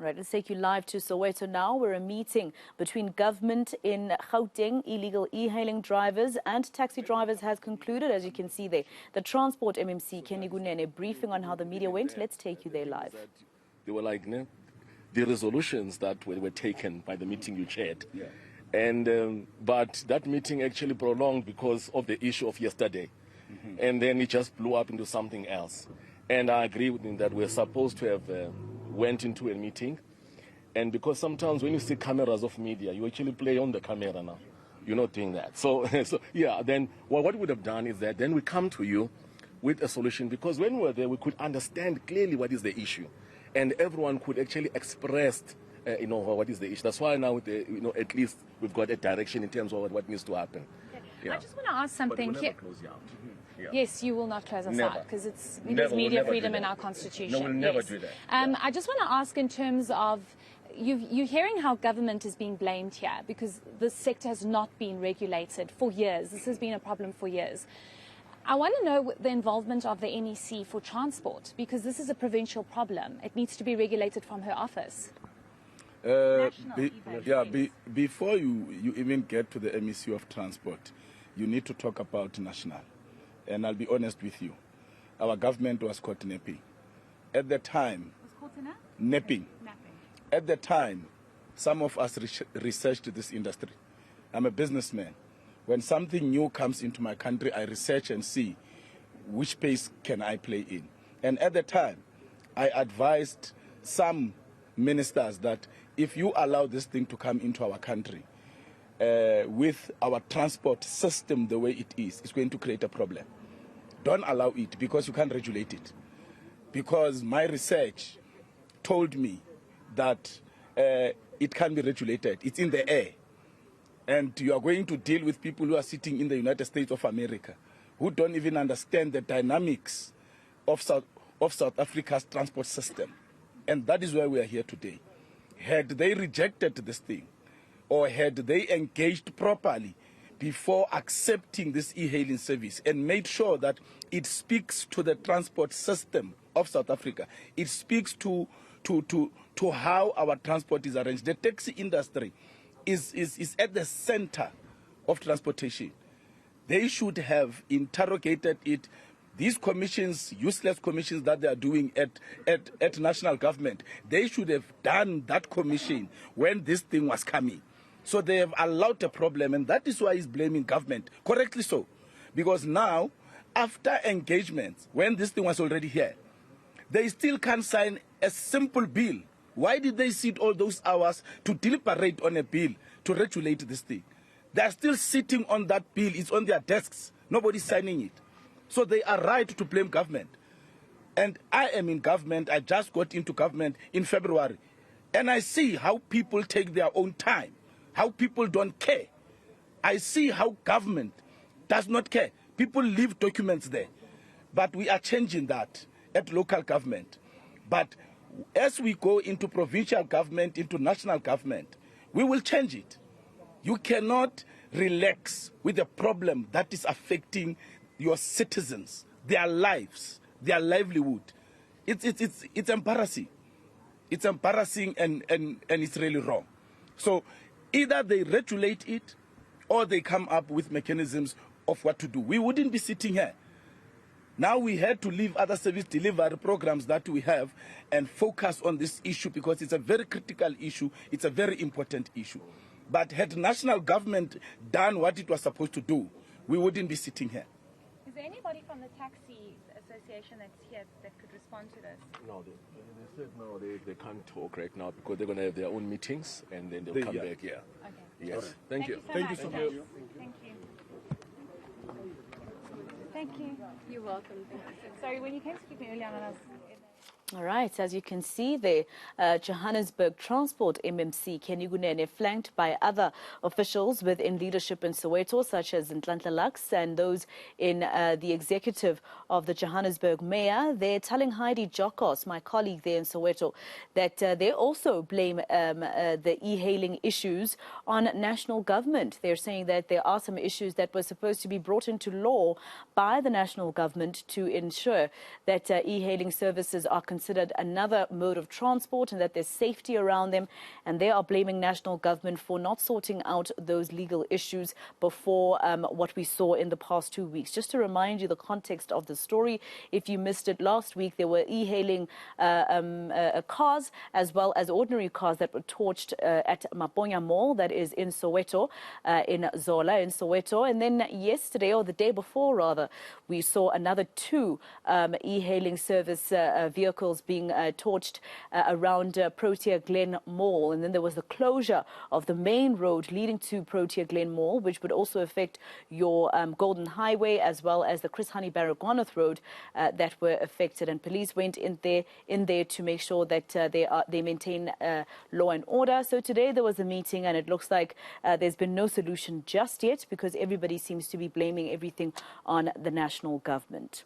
Right, let's take you live to Soweto now, where a meeting between government in Gauteng, illegal e-hailing drivers and taxi drivers has concluded. As you can see there, the Transport MMC, Kunene, briefing on how the media went. Let's take you there live. They were like, the resolutions that were taken by the meeting you chaired. Yeah. And but that meeting actually prolonged because of the issue of yesterday. Mm-hmm. And then it just blew up into something else. And I agree with him that we're supposed to have went into a meeting. And because sometimes when you see cameras of media, you actually play on the camera now. You're not doing that. So yeah, then what we would have done is that then we come to you with a solution, because when we were there, we could understand clearly what is the issue. And everyone could actually express what is the issue. That's why now, at least we've got a direction in terms of what needs to happen. Okay. Yeah. I just want to ask something here. Close you out. Yeah. Yes, you will not close us out because it's media freedom in our constitution. No, we'll never do that. I just want to ask in terms of, you're hearing how government is being blamed here because this sector has not been regulated for years. This has been a problem for years. I want to know the involvement of the NEC for transport, because this is a provincial problem. It needs to be regulated from her office. Before you even get to the MEC of transport, you need to talk about national. And I'll be honest with you. Our government was caught napping. At the time, napping. At the time, some of us researched this industry. I'm a businessman. When something new comes into my country, I research and see which space can I play in. And at the time, I advised some ministers that if you allow this thing to come into our country, with our transport system the way it is, it's going to create a problem. Don't allow it, because you can't regulate it. Because my research told me that it can be regulated. It's in the air. And you are going to deal with people who are sitting in the United States of America, who don't even understand the dynamics of South Africa's transport system. And that is why we are here today. Had they rejected this thing, or had they engaged properly before accepting this e-hailing service and made sure that it speaks to the transport system of South Africa, it speaks to how our transport is arranged. The taxi industry is at the center of transportation. They should have interrogated it. These commissions, useless commissions that they are doing at national government, they should have done that commission when this thing was coming. So they have allowed a problem, and that is why he's blaming government. Correctly so. Because now, after engagements, when this thing was already here, they still can't sign a simple bill. Why did they sit all those hours to deliberate on a bill to regulate this thing? They are still sitting on that bill. It's on their desks. Nobody's signing it. So they are right to blame government. And I am in government. I just got into government in February. And I see how people take their own time, how people don't care. I see how government does not care. People leave documents there. But we are changing that at local government. But as we go into provincial government, into national government, we will change it. You cannot relax with a problem that is affecting your citizens, their lives, their livelihood. It's embarrassing. It's embarrassing and it's really wrong. So either they regulate it or they come up with mechanisms of what to do. We wouldn't be sitting here. Now we had to leave other service delivery programs that we have and focus on this issue, because it's a very critical issue. It's a very important issue. But had national government done what it was supposed to do, we wouldn't be sitting here. Is there anybody from the taxi association that's here that could respond to this? No, they said no, they can't talk right now because they're going to have their own meetings and then they'll come back here. Okay. Yes. Right. Thank you. Thank you so much. Thank you. Thank you. You're welcome. Sorry, when you came to speak to me earlier on, I was... All right, as you can see there, Joburg Transport MMC, Kunene, flanked by other officials within leadership in Soweto, such as Nhlanhla Lux, and those in the executive of the Johannesburg mayor. They're telling Heidi Jokos, my colleague there in Soweto, that they also blame the e-hailing issues on national government. They're saying that there are some issues that were supposed to be brought into law by the national government to ensure that e-hailing services are considered another mode of transport and that there's safety around them. And they are blaming national government for not sorting out those legal issues before what we saw in the past 2 weeks. Just to remind you the context of the story, if you missed it last week, there were e-hailing cars as well as ordinary cars that were torched at Maponya Mall, that is in Soweto, in Zola, in Soweto. And then yesterday, or the day before rather, we saw another two e-hailing service vehicles being torched around Protea Glen Mall. And then there was the closure of the main road leading to Protea Glen Mall, which would also affect your Golden Highway as well as the Chris Hani Baragwanath Road that were affected. And police went in there to make sure that they maintain law and order. So today there was a meeting, and it looks like there's been no solution just yet because everybody seems to be blaming everything on the national government.